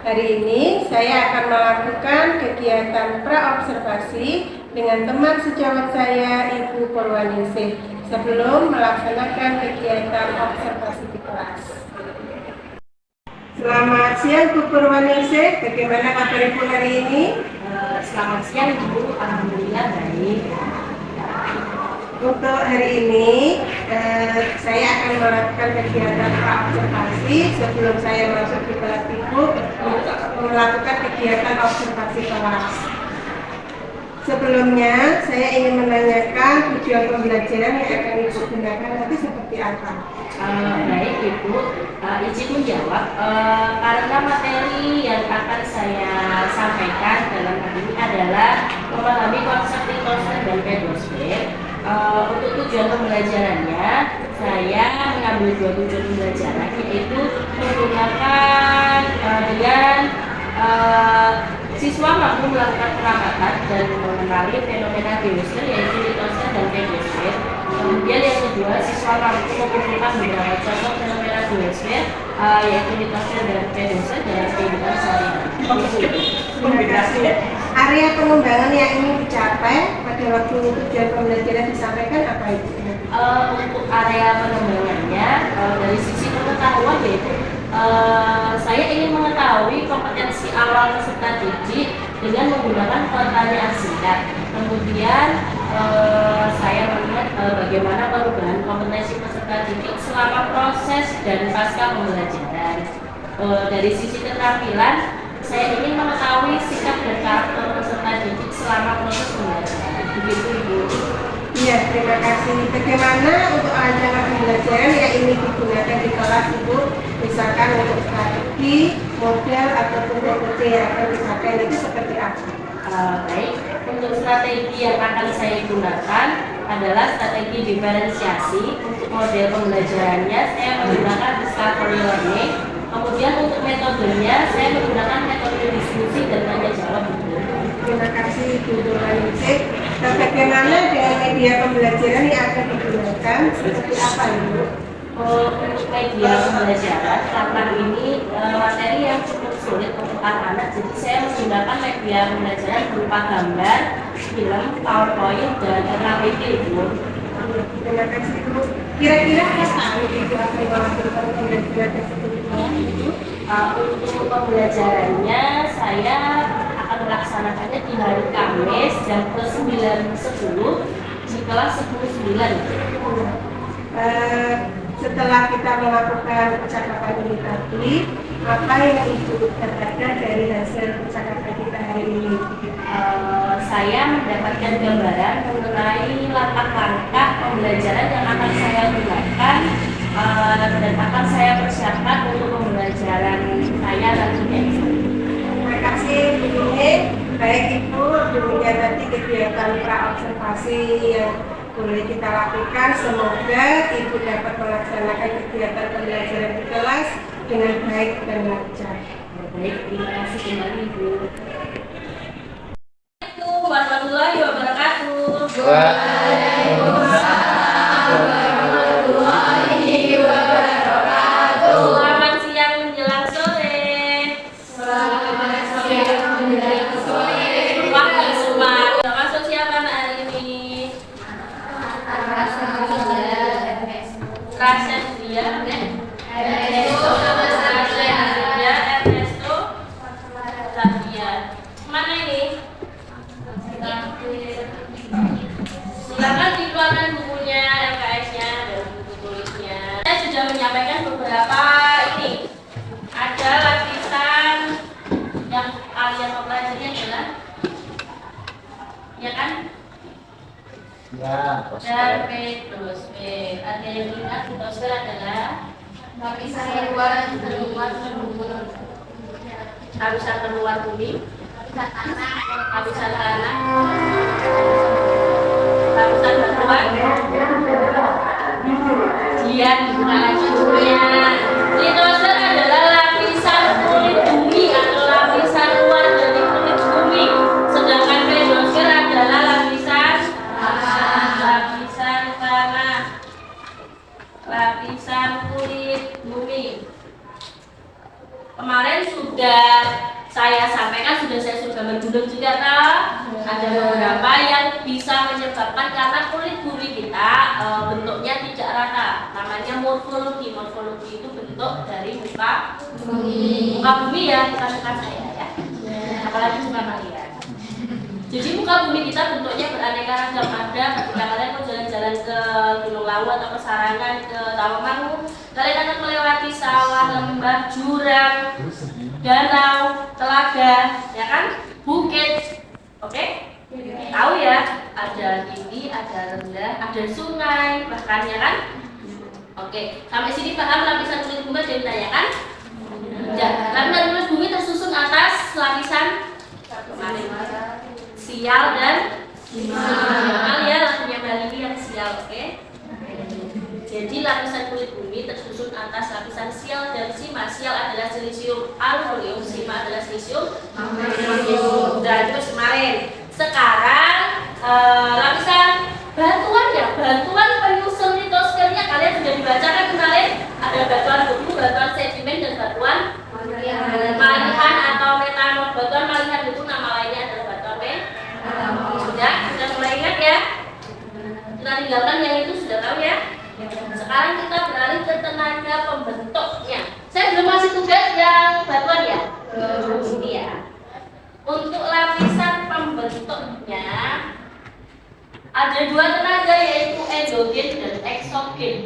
Hari ini saya akan melakukan kegiatan praobservasi dengan teman sejawat saya, Ibu Purwaningsih, sebelum melaksanakan kegiatan observasi di kelas. Selamat siang, Bu Purwaningsih. Bagaimana kabar Ibu hari ini? Selamat siang, Ibu. Alhamdulillah baik. Untuk hari ini, saya akan melakukan kegiatan praobservasi sebelum saya masuk di kelas Ibu untuk melakukan kegiatan observasi kelas. Sebelumnya, saya ingin menanyakan tujuan pembelajaran yang akan Ibu gunakan nanti seperti apa? Baik, Ibu. Izin menjawab, karena materi yang akan saya sampaikan dalam hal ini adalah memahami konsep litosfer dan pedosfer. Untuk tujuan pembelajarannya, saya mengambil dua tujuan pembelajaran, yaitu menggunakan dengan siswa mampu melakukan pengamatan dan mengenali fenomena biosfer, yaitu litosfer dan pedosfer. Kemudian yang kedua, siswa mampu mengumpulkan beberapa contoh fenomena biosfer, yaitu litosfer dan pedosfer dalam kehidupan sehari-hari. Area pengembangan yang ingin dicapai pada waktu tujuan pembelajaran disampaikan apa itu? Untuk area pengembangannya, dari sisi pengetahuan yaitu saya ingin mengetahui kompetensi awal peserta didik dengan menggunakan pertanyaan singkat. Kemudian saya melihat bagaimana perubahan kompetensi peserta didik selama proses dan pasca pembelajaran. Dari sisi keterampilan, saya ingin mengetahui sikap dan karakter peserta didik selama proses pembelajaran. Begitu, Ibu. Iya, terima kasih. Bagaimana untuk rancangan pembelajaran yang ingin digunakan di kelas Ibu? Misalkan untuk strategi, model, ataupun metode yang akan dipakai itu seperti apa? Baik, untuk strategi yang akan saya gunakan adalah strategi diferensiasi. Untuk model pembelajarannya, saya menggunakan discovery learning. Kemudian untuk metodenya, saya menggunakan metode diskusi dan tanya jawab. Terima kasih, Bu Purwaningsih. Dan bagaimana dengan media pembelajaran yang akan digunakan? Seperti apa, Ibu? Untuk media pembelajaran, karena ini materi yang cukup sulit untuk anak-anak, jadi saya menggunakan media pembelajaran berupa gambar, film, PowerPoint, dan RPT, Ibu. Terima kasih, Bu. Kira-kira kapan Ibu akan melakukan pembelajaran tersebut? Untuk pembelajarannya, saya akan melaksanakannya di hari Kamis jam ke 9.10 di kelas 10.9. Setelah kita melakukan percakapan ini tadi, apa yang Ibu dapatkan dari hasil percakapan kita hari ini? Saya mendapatkan gambaran mengenai langkah-langkah pembelajaran yang akan saya gunakan dan akan saya persiapkan untuk pembelajaran saya nantinya. Terima kasih, Bu Nini. Baik, Ibu, demikian tadi kegiatan praobservasi yang boleh kita lakukan. Semoga Ibu dapat melaksanakan kegiatan pembelajaran di kelas dengan baik dan lancar. Baik, terima kasih kembali, Ibu. Assalamualaikum warahmatullahi wabarakatuh. Selamat siang menjelang sore. Wahai semua, masuk siapa hari ini? Rasen dia, Ernesto, Lavia. Mana ini? Silakan dikeluarkan bukunya, LKS-nya, dan buku tulisnya. Saya sudah menyampaikan beberapa ini. Ada lapisan yang kalian mempelajari adalah, ya kan? Ya, Dan pedosfer. Ada yang ingat pedosfer adalah lapisan luar lapisan terluar bumi, lapisan tanah, lapisan terluar dian bukannya. Litosfer adalah lapisan kulit bumi atau lapisan luar dari kulit bumi, sedangkan pedosfer adalah lapisan tanah, lapisan kulit bumi. kemarin sudah saya sampaikan, sudah saya bergundung juga toh. Ada beberapa yang bisa menyebabkan karena kulit bumi kita bentuknya tidak rata. Namanya morfologi. Morfologi itu bentuk dari muka bumi ya, bukan muka saya ya. Apalagi muka kalian. Jadi muka bumi kita bentuknya beraneka ragam. Ada ketika kalian mau jalan-jalan ke Gunung Lawu atau ke Sarangan, ke Tawangmangu, kalian akan melewati sawah, lembah, jurang, danau, telaga, ya kan? Bukit. Oke? Tahu ya, ada tinggi, ada rendah, ada sungai, bahkan ya kan? Oke, sampai sini paham lapisan kulit bumi ada yang ditanyakan? Ya, lapisan kulit bumi tersusun atas lapisan kemarin sial dan simal ya, lagunya Bali yang sial, oke? Jadi lapisan kulit bumi tersusun atas lapisan sial dan sima. Sial adalah silisium aluminium, sima adalah silisium magnesium. Dan terus kemarin. Sekarang lapisan batuan ya, batuan penyusun litosfernya kalian sudah dibacakan kemarin. Ada batuan beku, batuan sedimen dan batuan malihan atau metamorf. Batuan malihan itu nama lainnya adalah batuan metamorf. Sudah mulai ingat ya. Kita tinggalkan yang itu sudah tahu ya. Sekarang kita beralih ke tenaga pembentuknya. Saya belum kasih tugas yang batuan ya. Ini ya. Untuk lapisan pembentuknya ada dua tenaga, yaitu endogen dan eksogen.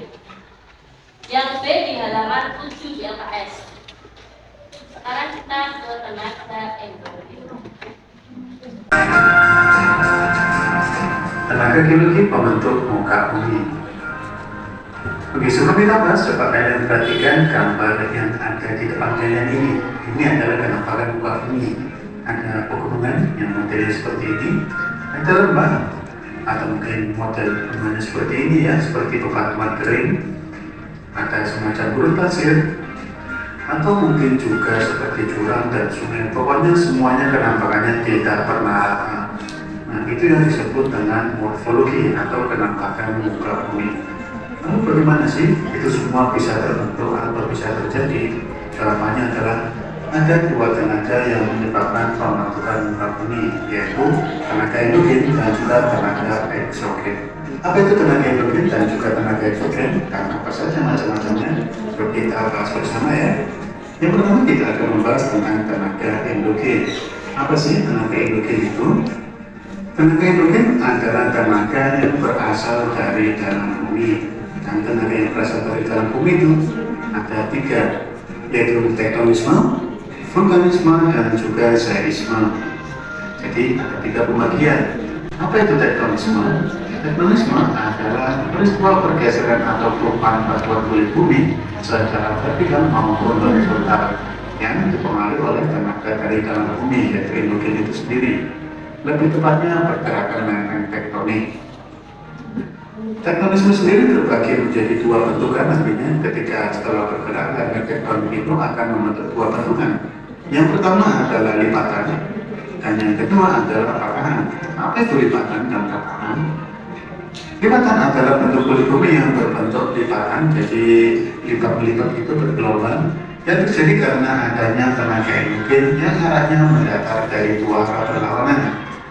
Yang B di halaman 7 di LKS. Sekarang kita ke tenaga endogen. Tenaga geologi pembentuk muka bumi. Oke, sebelum kita bahas, coba kalian perhatikan gambar yang ada di depan kalian ini. Ini adalah penampakan muka bumi. Ada pegunungan yang modelnya seperti ini, ada lembah atau mungkin model pegunungan seperti ini ya, seperti bebatuan kering, ada semacam gurun pasir, atau mungkin juga seperti jurang dan sungai. Pokoknya semuanya penampakannya tidak pernah rata. Nah, itu yang disebut dengan morfologi atau penampakan muka bumi. Lalu bagaimana sih itu semua bisa terbentuk atau bisa terjadi? Jawabannya adalah ada dua tenaga yang menyebabkan pembentukan muka bumi, yaitu tenaga endogen dan juga tenaga eksogen. Apa itu tenaga endogen dan juga tenaga eksogen? Karena apa saja macam-macamnya, yuk kita bahas bersama ya. Yang pertama kita akan membahas tentang tenaga endogen. Apa sih tenaga endogen itu? Tenaga endogen adalah tenaga yang berasal dari dalam bumi. Dan tenaga yang berasal dari dalam bumi itu ada tiga, yaitu tektonisme, vulkanisme, dan juga seisme. Jadi ada tiga pembagian. Apa itu tektonisme? Tektonisme adalah peristiwa pergeseran atau perubahan batuan kulit bumi secara vertikal maupun horizontal yang dipengaruhi oleh tenaga dari dalam bumi, yaitu endogen itu sendiri. Lebih tepatnya pergerakan lereng tektonik. Tektonisme sendiri terbagi menjadi dua bentukan, artinya ketika setelah bergerak lereng tektonik itu akan membentuk dua bentukan. Yang pertama adalah lipatan dan yang kedua adalah patahan. Apa itu lipatan dan patahan? Lipatan adalah bentuk kulit bumi yang berbentuk lipatan, jadi lipat-lipat itu bergelombang yang terjadi karena adanya tenaga endogen yang arahnya mendatar dari dua arah berlawanan,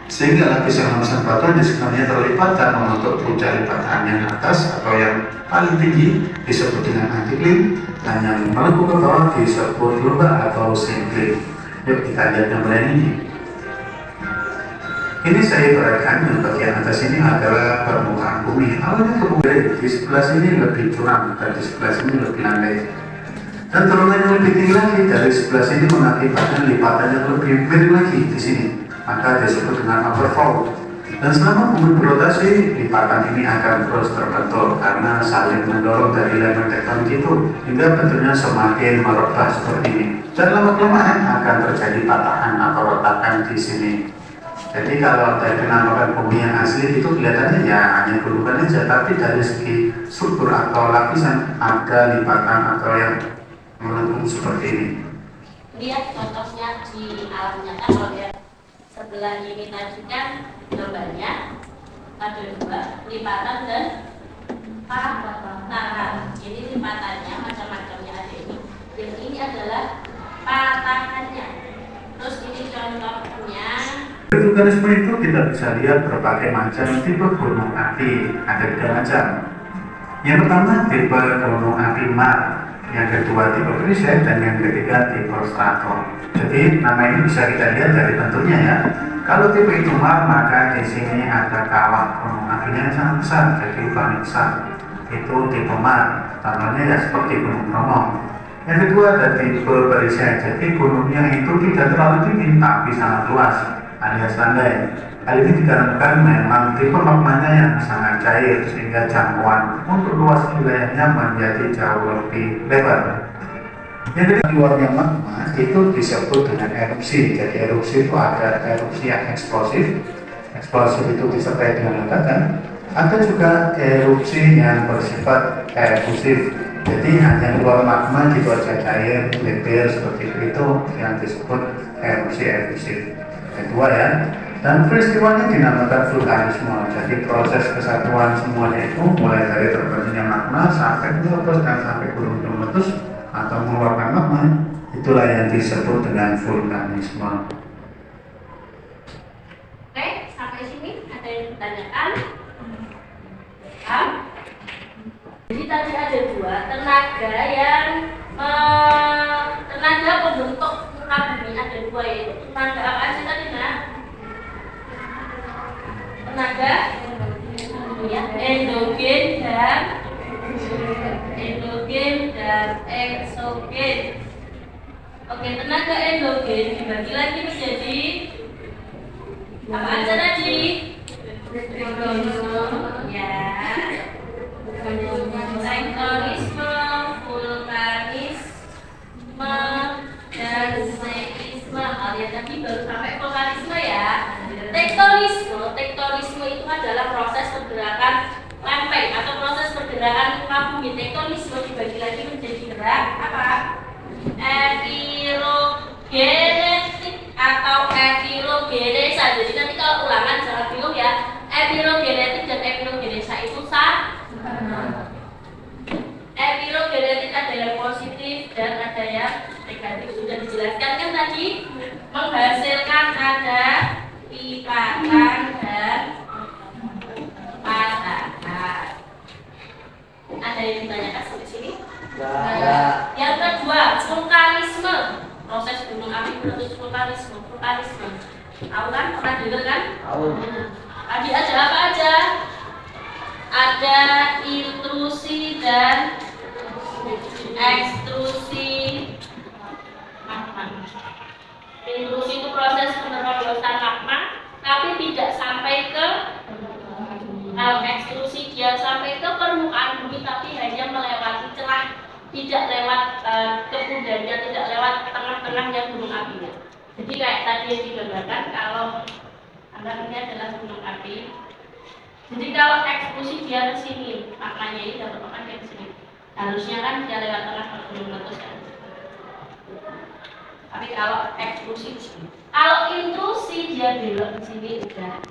sehingga lapisan-lapisan batuan di sekitarnya terlipat dan membentuk puncak lipatan yang atas atau yang paling tinggi disebut dengan antiklim, dan yang melengkung ke bawah disebut lubang atau sinklim. Yuk kita lihat gambar ini. Ini saya ibaratkan yang bagian atas ini adalah permukaan bumi. Awalnya kemudian di sebelah sini lebih curam dan di sebelah sini lebih landai. Dan turunan yang lebih tinggi lagi dari sebelah sini mengakibatkan lipatan yang lebih miring lagi di sini. Maka disebut dengan upperfold. Dan selama bumi berotasi, lipatan ini akan terus terbentuk karena saling mendorong dari lereng tektonik itu hingga bentuknya semakin merubah seperti ini. Dan lama-kelamaan akan terjadi patahan atau retakan di sini. Jadi kalau dari penampakan bumi yang asli itu kelihatannya ya hanya gunungan aja, tapi dari segi struktur atau lapisan ada lipatan atau yang melengkung seperti ini. Lihat contohnya di alam nyata, kalau lihat sebelah ini tadi kan gambarnya ada dua, lipatan dan patahan. Ini lipatannya macam-macamnya ada ini. Yang ini adalah patahannya. Terus ini contohnya. Vulkanisme itu kita bisa lihat berbagai macam tipe gunung api, ada 3 macam. Yang pertama tipe gunung api mar, yang kedua tipe kriset, dan yang ketiga tipe strato. Jadi nama ini bisa kita lihat dari bentuknya ya. Kalau tipe itu mar, maka di sini ada kawah gunung apinya yang sangat besar, jadi paling besar. Itu tipe mar, contohnya ya seperti Gunung Bromo. Yang kedua ada tipe perisai, jadi gunungnya itu tidak terlalu tinggi tapi sangat luas, alias landai. Hal ini dikarenakan memang tipe magmanya yang sangat cair sehingga jangkauan untuk luas wilayahnya menjadi jauh lebih lebar. Yang kedua, keluarnya magma itu disebut dengan erupsi. Jadi erupsi itu ada erupsi yang eksplosif. Eksplosif itu disertai dengan ledakan. Ada juga erupsi yang bersifat efusif. Jadi hanya keluar magma gitu aja cair, lebar seperti itu yang disebut erupsi efusif. Kedua ya. Dan peristiwanya dinamakan vulkanisme. Jadi proses kesatuan semuanya itu mulai dari terbentuknya magma sampai meletus dan sampai gunung meletus atau mengeluarkan magma, itulah yang disebut dengan vulkanisme. Oke, sampai sini ada yang ditanyakan? Jadi tadi ada 2 tenaga yang tenaga pembentuk muka bumi, ada 2 yaitu tenaga apa aja tadi nak? Tenaga ya, endogen dan eksogen. Oke, tenaga endogen dibagi lagi menjadi apa aja tadi? Ya, tektonisme, vulkanisme, dan seisme. Kalian tadi baru sampai vulkanisme ya. Tektonisme itu adalah proses pergerakan lempeng atau proses pergerakan muka bumi. Tektonisme dibagi lagi menjadi gerak apa? Epirogenetik atau epirogenesa. Jadi nanti kalau ulangan jangan bingung ya. Epirogenetik dan epirogenesa itu sama. Epirogenetik ada yang positif dan ada yang negatif. Sudah dijelaskan kan tadi? Menghasilkan ada lipatan dan patahan. Ada yang ditanyakan sampai sini? Ya. Yang kedua, vulkanisme. Proses gunung api meletus vulkanisme. Tahu kan? Pernah dengar kan? Tahu. Tadi ada apa aja? Ada intrusi dan ekstrusi magma. Intrusi itu proses penerobosan magma, tapi tidak sampai ke ekstrusi dia sampai ke permukaan bumi, tapi hanya melewati celah, tidak lewat kemudiannya, tidak lewat tengah-tengahnya gunung apinya. Jadi kayak tadi yang digambarkan, kalau ini adalah gunung api. Jadi kalau eksklusi dia ke sini, maknanya ini dapat makan dia ke sini. Harusnya kan dia lewat tengah gunung meletus kan. Tapi kalau eksklusi di sini. Kalau intrusi dia belok ke sini udah.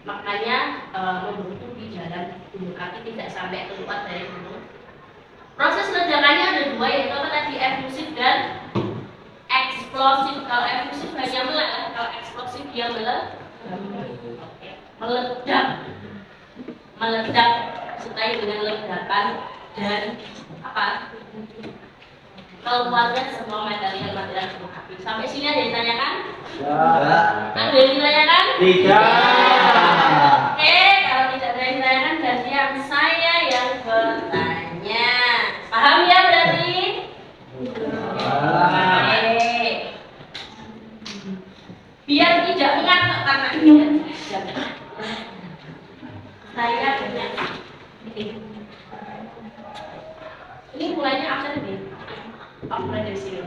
Maknanya membentuk di jalan gunung api tidak sampai keluar dari gunung. Proses ledakannya ada 2, yaitu apa tadi? Efusif dan eksplosif. Kalau efusif hanya meledak, kalau eksplosif dia meledak sertai dengan ledakan dan apa? Keluarnya semua material gunung api. Sampai sini ada yang ditanyakan? Ya. Ada yang ditanyakan? Tidak. Oke, kalau tidak ada yang ditanyakan berarti yang saya yang bertanya. Paham ya berarti? Oke. Biar tidak ngantuk karena ini saya punya ini mulainya absen nih. Mulai dari sini.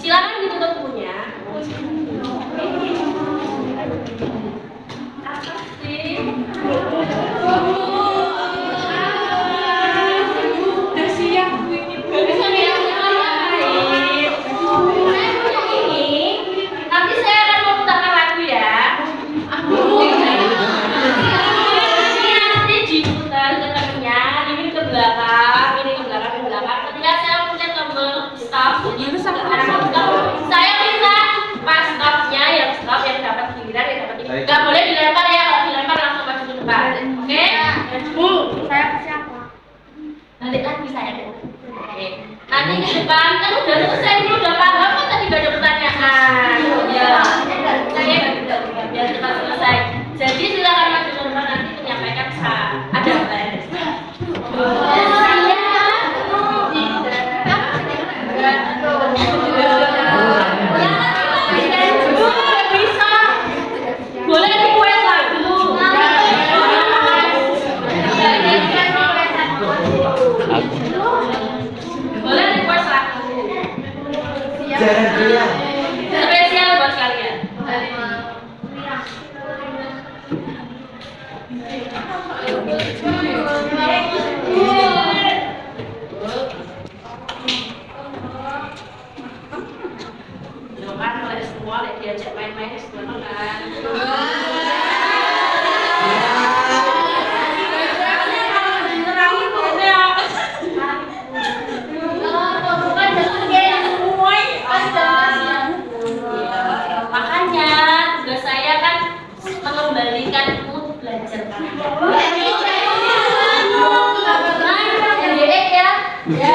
Silakan ditutup bukunya. Apa sih? Udah siap ini. Nanti saya akan memutarkan lagu ya. Nanti diputar ke tengahnya, ini ke belakang, ini ke belakang, ke belakang. Ketika saya mencet tombol stop, jadi saya Spesial buat kalian. Kan mulai semua diajak main-main semua kan. Makanya tugas saya kan mengembalikan mood belajar kalian. Ya.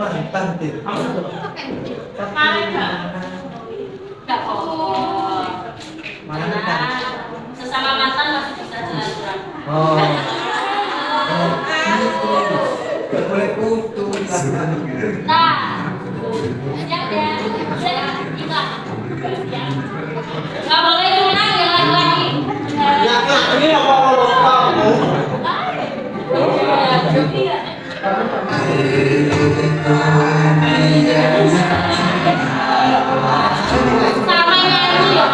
Mantan tuh. Enggak kok. Mantan. Sesama mantan masih bisa silaturahmi. Oh. Gak boleh putus. Nah, ya. Kita. Nggak boleh diulang ya lagi. Ya kan, ini apa kalau kamu? Sama nyanyi ya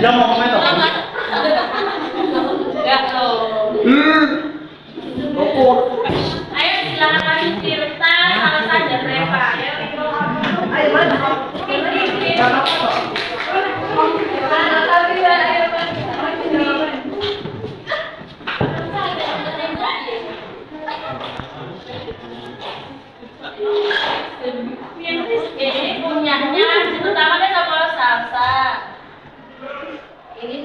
Dia mau komen apa? Ayo silakan kasih Tirta, Salsa dan Reva. Ayo mana? Ini punyanya, pertama kan sama Salsa. Ini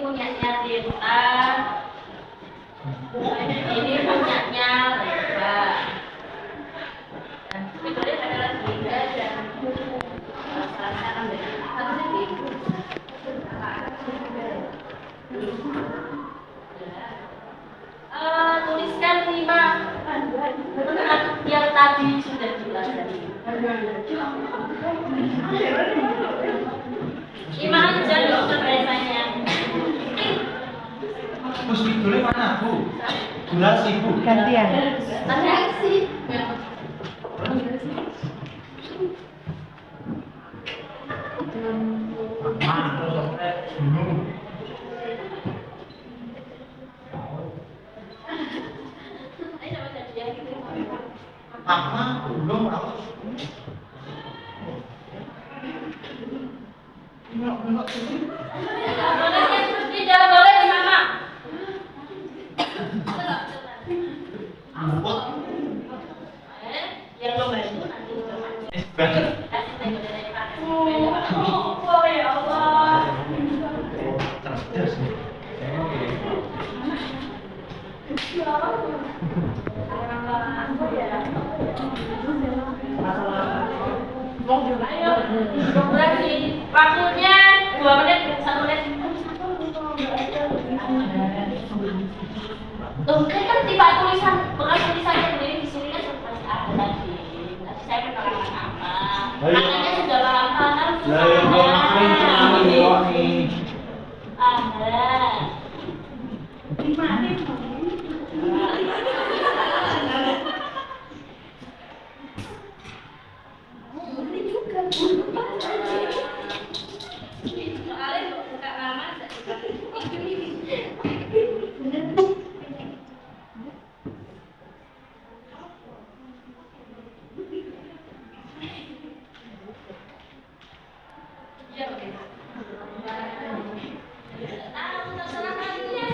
Bu. Durasi, Bu. Gantian. Reaksi. Mama, belum aku. Tidak boleh di mama. Yang membantu nanti kasih tengok dari Pak. Oh ya Allah. Terus. Ayo, berarti waktunya 2 menit, 1 menit. Tuh, kan tiba tulisan, bekas tulisannya sendiri di sini kan masih ada tadi. Nanti saya menerangkan apa. Makanya sudah lama kan. Lah ya kok ngapain cuma nih. Ada. Soalnya buka nama ya oke. Terserah kalian.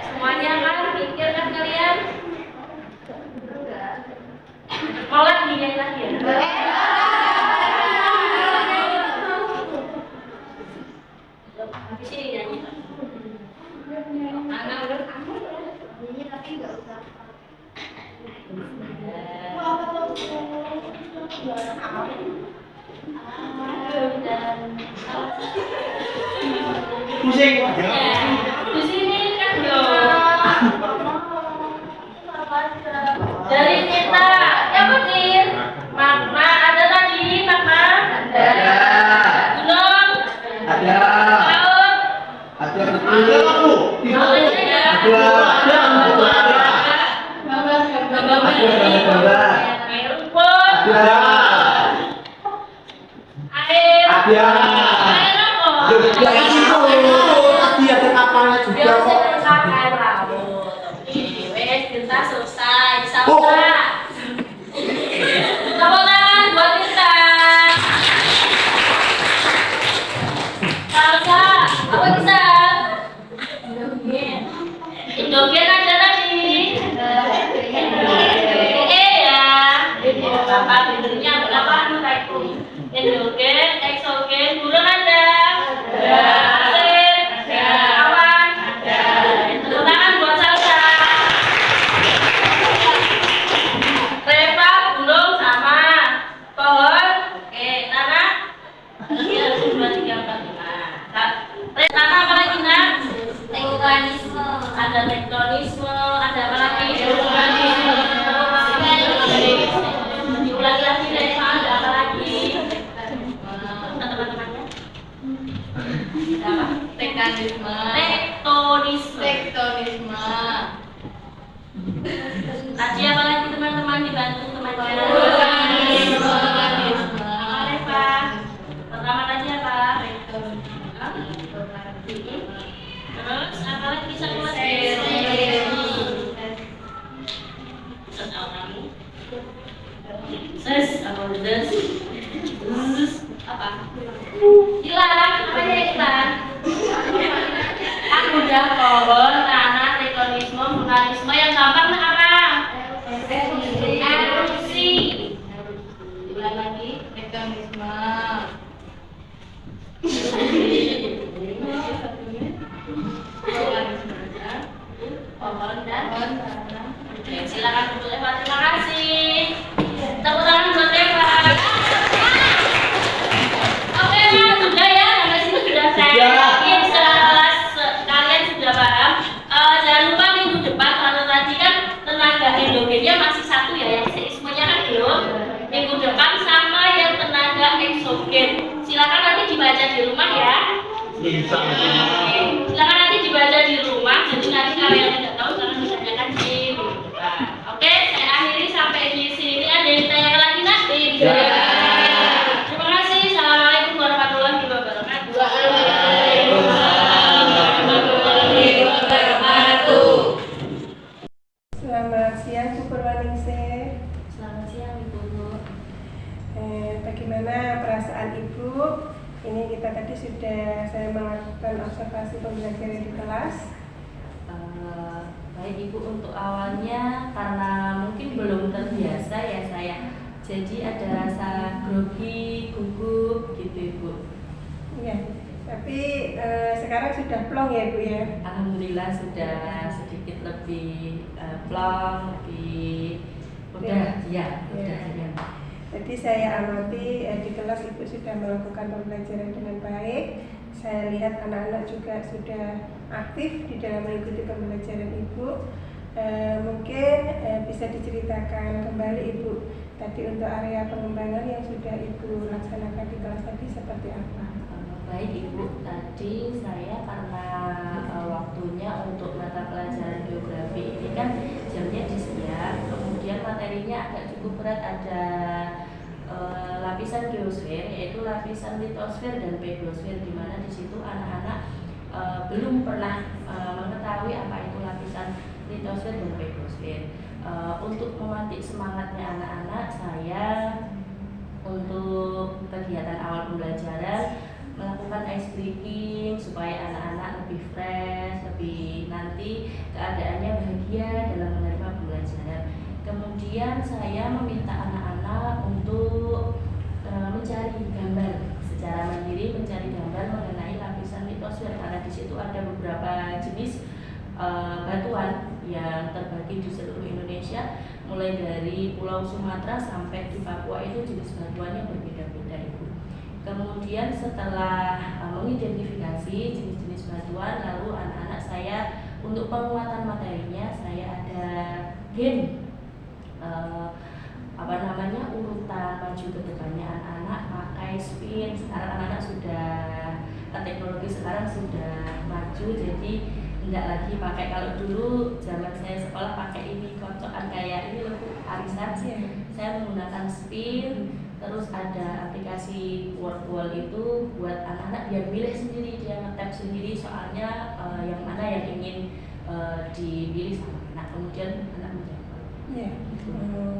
Semuanya kan pikir kan kalian? Mau lagi nyanyi lagi ya? Di sini nyanyi. Pusing. Di sini kan dari kita yang penting Magma ada tadi Magma Gunung Ada. Laut Ada aku. air rumput air air apa? Tadi ada kapalnya juga Biar kok. saya air laut. Wes kita selesai. Salsa. Tepuk tangan buat kita. Salsa. Apa bisa? Indogen aja tadi. Ya. Bapak pinternya berapa anu tadi? Endogen, exogen, burung ada. Asin, awan. Tepuk tangan buat salsa. Reva, gunung sama pohon, tanah. Iya, 1, 2, 3, 4, 5. Tanah apa lagi nak? Tektonisme. Ada tektonisme, ada apa lagi? Diulangi lagi Reva, ada apa lagi? Teman-temannya. Ada apa? Tektonisme. Tektonisme. Tektonisme. Tadi apa lagi teman-teman dibantu temannya? Organisme. Apa Reva? Pertama tadi apa? Terus apa lagi bisa keluar? Ses apa ses? Apa? Hilang apa ya hilang? Kan udah pohon, tanah, tektonisme, vulkanisme yang gampang nah apa? Erupsi. Diulang lagi. Tektonisme. Pohon dan Pohon, tanah. Oke, silakan untuk Eva, terima kasih. di rumah ya. Insya Allah. Silakan nanti dibaca di rumah. Jadi nanti kalau yang tidak tahu jangan ditanyakan di rumah. Oke, saya akhiri sampai di sini. Ada yang ditanyakan lagi nak? Ya. Terima kasih. Assalamualaikum warahmatullahi wabarakatuh. Waalaikumsalam warahmatullahi wabarakatuh. Selamat siang Bu Purwaningsi. Selamat siang Ibu. Bagaimana perasaan Ibu? Ini kita tadi sudah saya melakukan observasi pembelajaran di kelas. Baik Ibu, untuk awalnya karena mungkin belum terbiasa ya saya, jadi ada rasa grogi, gugup gitu Ibu. Iya, tapi sekarang sudah plong ya Bu ya. Alhamdulillah sudah sedikit lebih plong, lebih udah ya, udah ya. Jadi saya amati di kelas Ibu sudah melakukan pembelajaran dengan baik. Saya lihat anak-anak juga sudah aktif di dalam mengikuti pembelajaran Ibu. Mungkin bisa diceritakan kembali Ibu tadi untuk area pengembangan yang sudah Ibu laksanakan di kelas tadi seperti apa? Baik Ibu, tadi saya karena waktunya untuk mata pelajaran geografi ini kan jamnya di siang, kemudian materinya agak cukup berat, ada lapisan geosfer, yaitu lapisan litosfer dan pedosfer, di mana di situ anak-anak belum pernah mengetahui apa itu lapisan litosfer dan pedosfer. Untuk memantik semangatnya anak-anak, saya untuk kegiatan awal pembelajaran melakukan ice breaking supaya anak-anak lebih fresh, lebih nanti keadaannya bahagia dalam menerima pembelajaran. Kemudian saya meminta anak-anak untuk mencari gambar secara mandiri, mencari gambar mengenai lapisan litosfer, karena di situ ada beberapa jenis batuan yang terbagi di seluruh Indonesia, mulai dari Pulau Sumatera sampai di Papua itu jenis batuannya berbeda-beda Ibu. Kemudian setelah mengidentifikasi jenis-jenis batuan, lalu anak-anak saya untuk penguatan materinya saya ada game urutan maju ke depannya anak-anak pakai spin. Sekarang anak-anak sudah teknologi sekarang sudah maju, jadi tidak lagi pakai, kalau dulu zaman saya sekolah pakai ini kocokan kayak ini loh arisan, saya menggunakan spin. Terus ada aplikasi wall itu buat anak-anak biar pilih sendiri, dia nge-tap sendiri soalnya yang mana yang ingin dipilih sama anak, kemudian anak menjawab. Ya,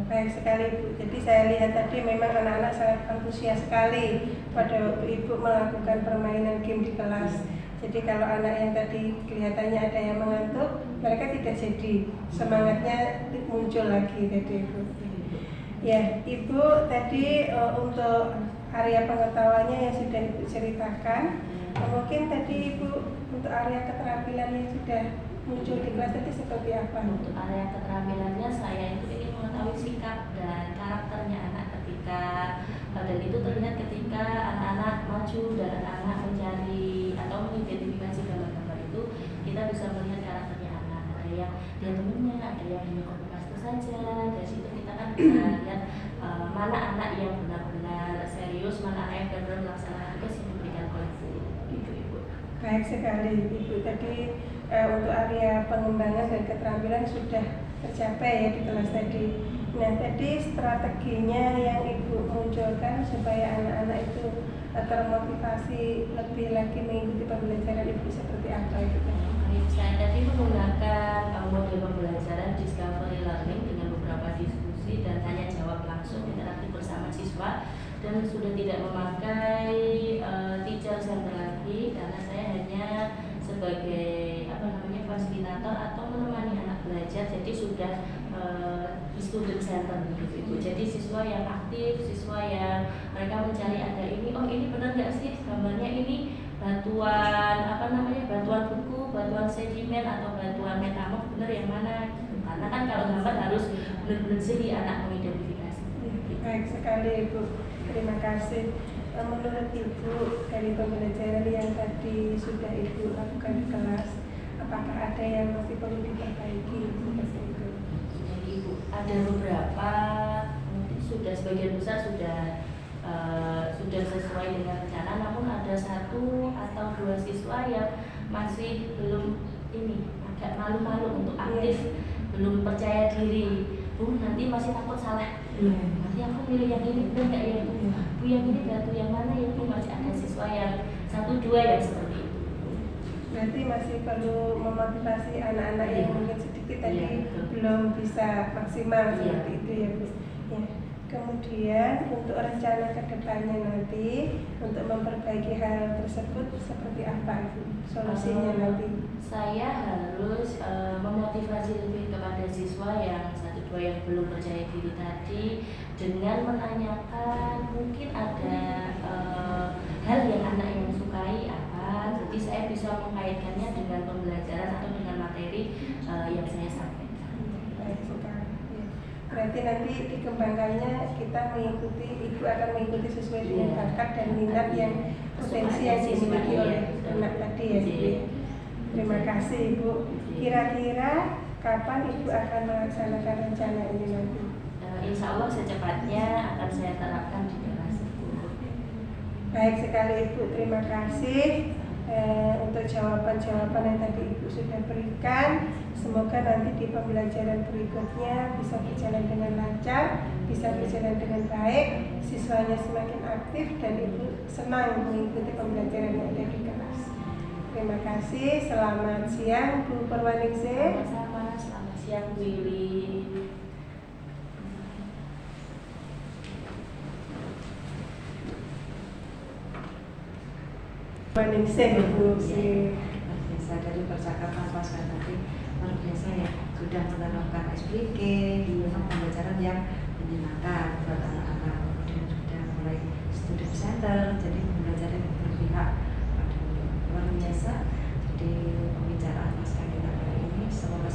baik sekali Bu. Jadi saya lihat tadi memang anak-anak sangat antusias sekali pada waktu Ibu melakukan permainan game di kelas. Jadi kalau anak yang tadi kelihatannya ada yang mengantuk, mereka tidak jadi, semangatnya muncul lagi tadi Ibu. Ya, Ibu tadi untuk area pengetahuannya yang sudah Ibu ceritakan, mungkin tadi Ibu untuk area keterampilan yang sudah muncul di kelas tadi seperti apa? Untuk area keterampilannya saya itu ingin mengetahui sikap dan karakternya anak ketika dan itu terlihat ketika anak-anak maju dan anak-anak mencari atau mengidentifikasi gambar-gambar itu, kita bisa melihat karakternya anak. Ada yang dia temennya, ada yang hanya copy paste saja. Dari situ kita kan bisa lihat mana anak yang benar-benar serius, mana anak yang benar-benar melaksanakan tugas yang diberikan oleh guru. Gitu Ibu. Baik sekali Ibu, tadi untuk area pengembangan dan keterampilan sudah tercapai ya di kelas tadi. Nah tadi strateginya yang Ibu munculkan supaya anak-anak itu termotivasi lebih lagi mengikuti pembelajaran Ibu seperti apa itu? Saya tadi menggunakan model pembelajaran discovery learning dengan beberapa diskusi dan tanya jawab langsung interaktif bersama siswa, dan sudah tidak memakai teacher center lagi karena saya hanya sebagai fasilitator atau menemani anak belajar, jadi sudah student center gitu. Jadi siswa yang aktif, siswa yang mereka mencari ada ini, oh ini benar nggak sih gambarnya ini batuan batuan buku, batuan sedimen atau batuan metamorf, benar yang mana? Karena kan kalau gambar harus benar-benar sih anak mengidentifikasi. Baik sekali Ibu, terima kasih. Menurut Ibu dari pembelajaran yang tadi sudah Ibu lakukan di kelas, apakah ada yang masih perlu diperbaiki seperti itu? Jadi Ibu, ada beberapa, mungkin sudah sebagian besar sudah sesuai dengan rencana, namun ada ada 1 atau 2 siswa yang masih belum agak malu-malu untuk aktif, belum percaya diri. Bu, nanti masih takut salah. Nanti aku pilih yang ini benar nggak ya Bu? Bu yang ini batu yang mana ya Bu? Masih ada siswa yang 1-2 yang seperti itu. Berarti masih perlu memotivasi anak-anak yang mungkin sedikit tadi belum bisa maksimal seperti itu ya Bu. Ya. Kemudian untuk rencana kedepannya nanti untuk memperbaiki hal tersebut seperti apa Ibu? Solusinya nanti? Saya harus memotivasi lebih kepada siswa yang 1-2 yang belum percaya diri tadi dengan menanyakan mungkin ada hal yang anak yang sukai apa, jadi saya bisa mengaitkannya dengan pembelajaran atau dengan materi yang saya sampaikan. Baik sekali. Berarti nanti dikembangkannya kita mengikuti, Ibu akan mengikuti sesuai dengan bakat dan minat yang potensi yang dimiliki oleh anak tadi ya Ibu. Terima kasih Ibu. Kira-kira kapan Ibu akan melaksanakan rencana ini nanti? Insya Allah secepatnya akan saya terapkan di kelas 10. Baik sekali Ibu, terima kasih untuk jawaban-jawaban yang tadi Ibu sudah berikan. Semoga nanti di pembelajaran berikutnya bisa berjalan dengan lancar, bisa berjalan dengan baik, siswanya semakin aktif dan Ibu senang mengikuti pembelajaran yang ada di kelas. Terima kasih, selamat siang Bu Purwaningsih. Sama-sama, selamat siang Bu Yuli. Purwaningsih Bu. Biasa dari percakapan pasca tadi luar biasa ya, sudah menerapkan SPK di pembelajaran yang menyenangkan buat anak-anak, kemudian sudah mulai student center, jadi pembelajaran yang berpihak. Luar biasa. Jadi pembicaraan pasca kita kali ini semoga